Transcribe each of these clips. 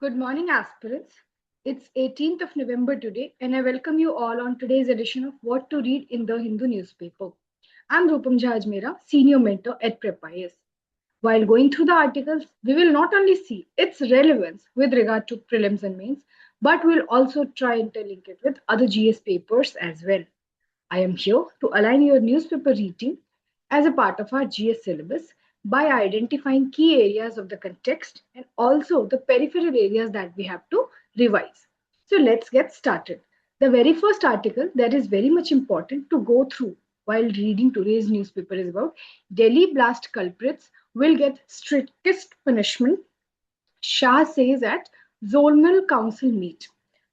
Good morning, aspirants. It's 18th of November today, and I welcome you all on today's edition of What to Read in the Hindu newspaper. I'm 𝗗𝗶𝗹𝘆 𝗡𝗲, Senior Mentor at Prepp IAS. While going through the articles, we will not only see its relevance with regard to prelims and mains, but we'll also try and interlink it with other GS papers as well. I am here to align your newspaper reading as a part of our GS syllabus by identifying key areas of the context and also the peripheral areas that we have to revise. So let's get started. The very first article that is very much important to go through while reading today's newspaper is about Delhi blast culprits will get strictest punishment, Shah says at Zonal Council meet.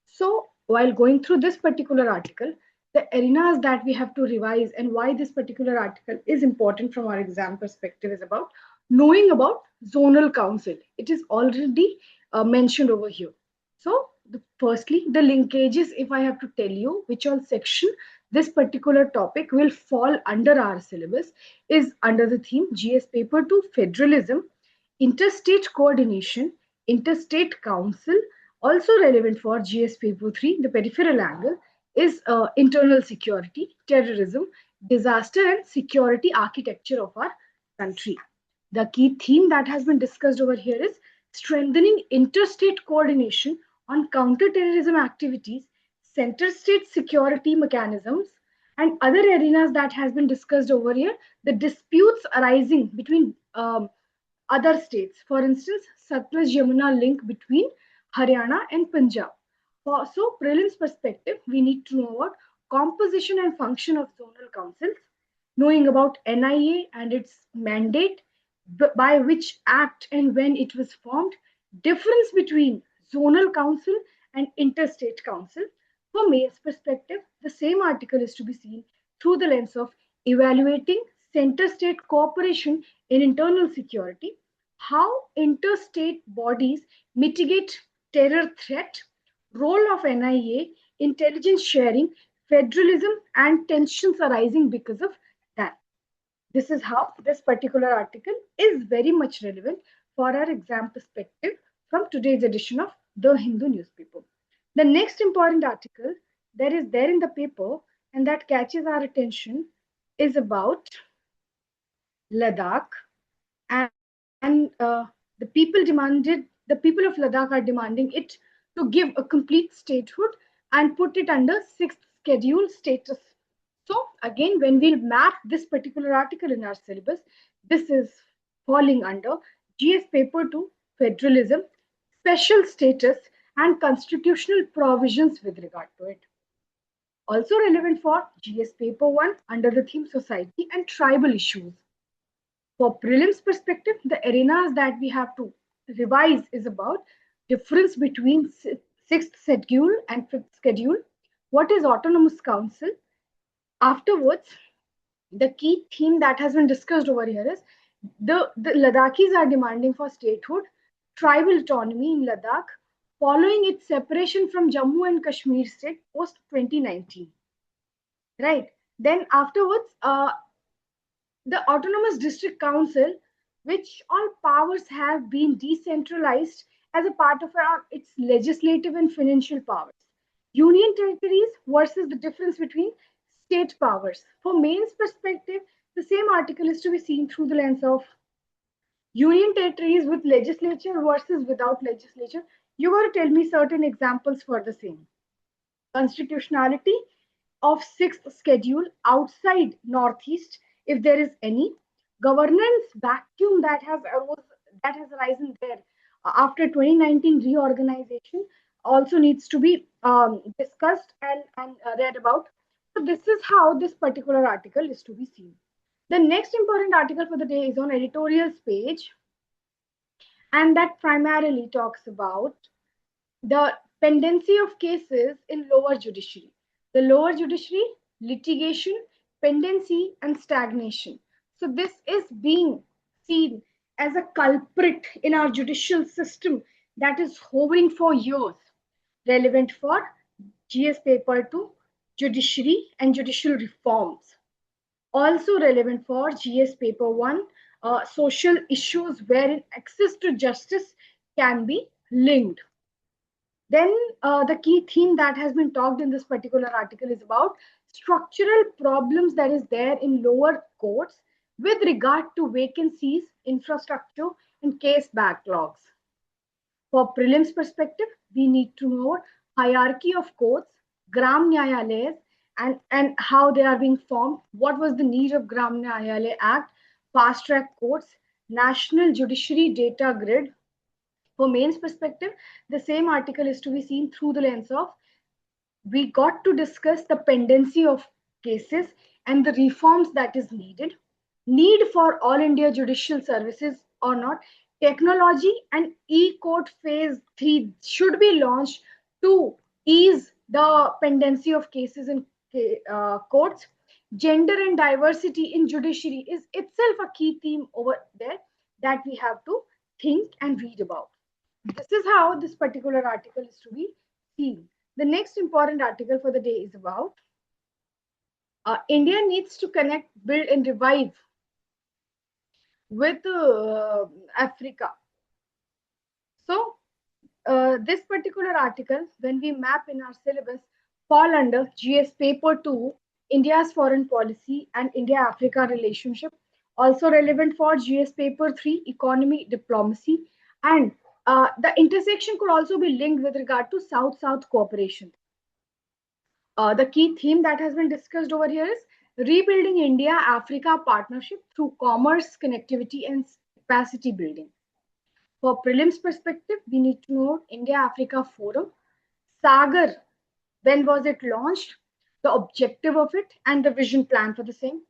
So while going through this particular article, the arenas that we have to revise and why this particular article is important from our exam perspective is about knowing about zonal council. It is already mentioned over here. So firstly, the linkages, if I have to tell you which all section this particular topic will fall under our syllabus, is under the theme GS paper 2 federalism, interstate coordination, interstate council. Also relevant for GS paper 3, the peripheral angle, is internal security, terrorism, disaster and security architecture of our country. The key theme that has been discussed over here is strengthening interstate coordination on counter-terrorism activities, center-state security mechanisms, and other arenas that has been discussed over here, the disputes arising between other states. For instance, Satluj-Yamuna link between Haryana and Punjab. So, prelims perspective, we need to know about composition and function of zonal councils, knowing about NIA and its mandate, by which act and when it was formed, difference between zonal council and interstate council. For mains perspective, the same article is to be seen through the lens of evaluating center-state cooperation in internal security, how interstate bodies mitigate terror threat, role of NIA, intelligence sharing, federalism, and tensions arising because of that. This is how this particular article is very much relevant for our exam perspective from today's edition of the Hindu newspaper. The next important article that is there in the paper and that catches our attention is about Ladakh, and the people of Ladakh are demanding it to give a complete statehood and put it under 6th schedule status. So again, when we'll map this particular article in our syllabus, this is falling under GS paper 2 federalism, special status and constitutional provisions with regard to it. Also relevant for GS paper 1 under the theme society and tribal issues. For prelims perspective, the arenas that we have to revise is about difference between 6th schedule and 5th schedule. What is autonomous council? Afterwards, the key theme that has been discussed over here is the Ladakhis are demanding for statehood, tribal autonomy in Ladakh, following its separation from Jammu and Kashmir state post 2019. Right. Then afterwards, the Autonomous District Council, which all powers have been decentralized as a part of its legislative and financial powers. Union territories versus the difference between state powers. For mains perspective, the same article is to be seen through the lens of union territories with legislature versus without legislature. You got to tell me certain examples for the same. Constitutionality of 6th schedule outside Northeast, if there is any. Governance vacuum that has arisen there after 2019 reorganization also needs to be discussed and read about. So this is how this particular article is to be seen. The next important article for the day is on editorials page, and that primarily talks about the pendency of cases in lower judiciary. The lower judiciary, litigation, pendency, and stagnation. So this is being seen as a culprit in our judicial system that is hovering for years, relevant for GS paper 2, judiciary and judicial reforms. Also relevant for GS paper 1, social issues wherein access to justice can be linked. Then the key theme that has been talked in this particular article is about structural problems that is there in lower courts with regard to vacancies, infrastructure, and case backlogs. For prelims perspective, we need to know hierarchy of courts, Gram Nyayalayas, and how they are being formed. What was the need of Gram Nyayalaya Act, fast track courts, national judiciary data grid. For mains perspective, the same article is to be seen through the lens of we got to discuss the pendency of cases and the reforms that is needed, need for all India judicial services or not, technology and e-court phase 3 should be launched to ease the pendency of cases in courts. Gender and diversity in judiciary is itself a key theme over there that we have to think and read about. This is how this particular article is to be seen. The next important article for the day is about India needs to connect, build, and revive with Africa. So, this particular article, when we map in our syllabus, fall under GS Paper 2, India's foreign policy and India-Africa relationship, also relevant for GS Paper 3, economy, diplomacy, and the intersection could also be linked with regard to South-South cooperation. The key theme that has been discussed over here is rebuilding India-Africa partnership through commerce, connectivity, and capacity building. For prelims perspective, we need to know India-Africa Forum, Sagar, when was it launched, the objective of it, and the vision plan for the same.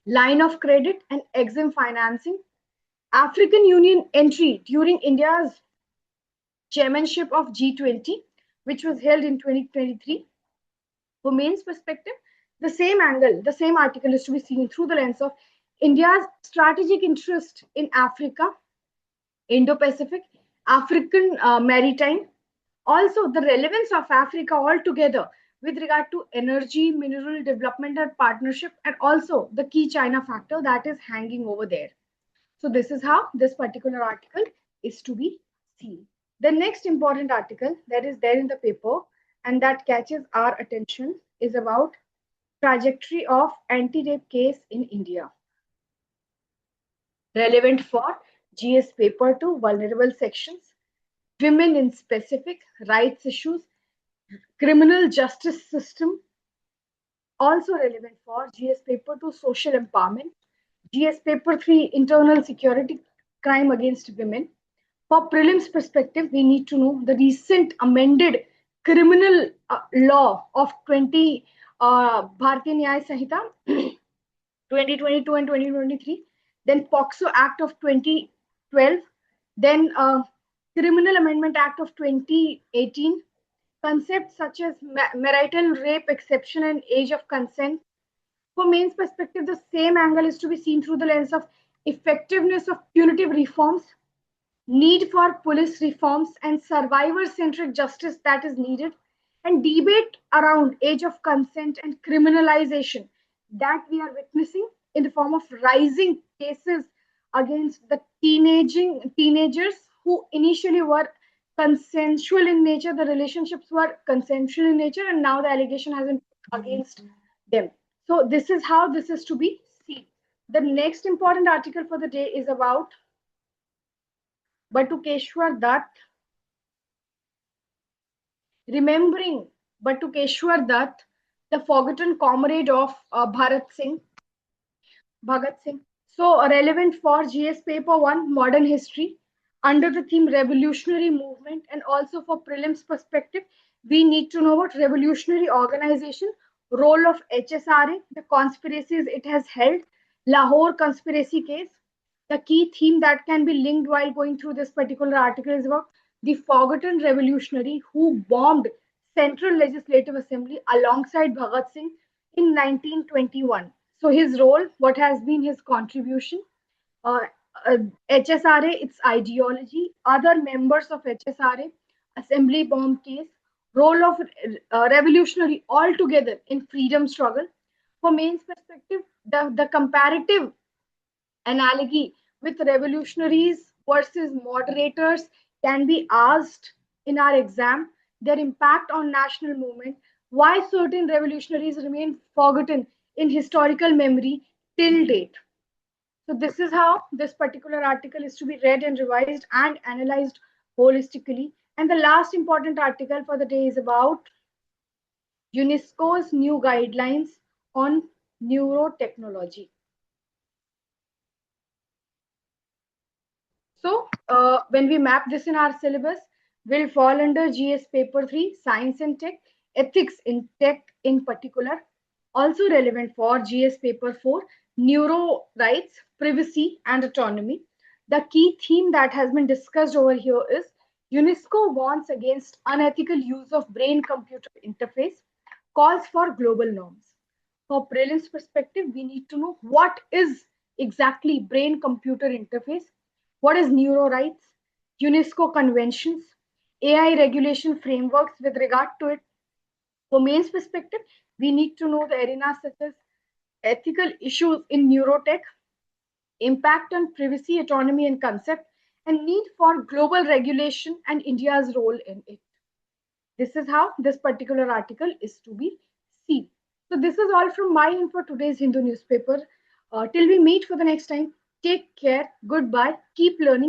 Line of credit and EXIM financing, African Union entry during India's chairmanship of G20, which was held in 2023. For mains perspective, the same angle, the same article is to be seen through the lens of India's strategic interest in Africa, Indo-Pacific, African maritime, also the relevance of Africa altogether with regard to energy, mineral development and partnership, and also the key China factor that is hanging over there. So this is how this particular article is to be seen. The next important article that is there in the paper and that catches our attention is about trajectory of anti-rape case in India. Relevant for GS Paper 2, vulnerable sections, women in specific rights issues, criminal justice system, also relevant for GS Paper 2, social empowerment, GS Paper 3, internal security, crime against women. For prelims perspective, we need to know the recent amended criminal law of 20 Bharatiya Nyaya Sanhita 2022 and 2023, then POXO Act of 2012, then Criminal Amendment Act of 2018, concepts such as marital rape exception and age of consent. For mains perspective, the same angle is to be seen through the lens of effectiveness of punitive reforms, need for police reforms and survivor-centric justice that is needed, and debate around age of consent and criminalization that we are witnessing in the form of rising cases against the teenagers who initially were consensual in nature, the relationships were consensual in nature, and now the allegation has been against them. So this is how this is to be seen. The next important article for the day is about Batukeshwar Dutt, remembering Batukeshwar Dutt, the forgotten comrade of Bhagat Singh. So relevant for GS Paper 1, Modern History, under the theme Revolutionary Movement, and also for prelims perspective, we need to know about revolutionary organization, role of HSRA, the conspiracies it has held, Lahore conspiracy case. The key theme that can be linked while going through this particular article is about the forgotten revolutionary who bombed Central Legislative Assembly alongside Bhagat Singh in 1921. So his role, what has been his contribution, HSRA, its ideology, other members of HSRA, assembly bomb case, role of revolutionary altogether in freedom struggle. For mains perspective, the comparative analogy with revolutionaries versus moderators can be asked in our exam, their impact on national movement, why certain revolutionaries remain forgotten in historical memory till date. So this is how this particular article is to be read and revised and analyzed holistically. And the last important article for the day is about UNESCO's new guidelines on neurotechnology. So when we map this in our syllabus, will fall under GS paper 3, science and tech, ethics in tech in particular, also relevant for GS paper 4, neuro rights, privacy and autonomy. The key theme that has been discussed over here is UNESCO warns against unethical use of brain-computer interface, calls for global norms. For prelims perspective, we need to know what is exactly brain-computer interface, what is neuro rights, UNESCO conventions, AI regulation frameworks with regard to it. For mains perspective, we need to know the arenas such as ethical issues in neurotech, impact on privacy, autonomy, and concept, and need for global regulation and India's role in it. This is how this particular article is to be seen. So this is all from my end for today's Hindu newspaper. Till we meet for the next time, take care, goodbye, keep learning.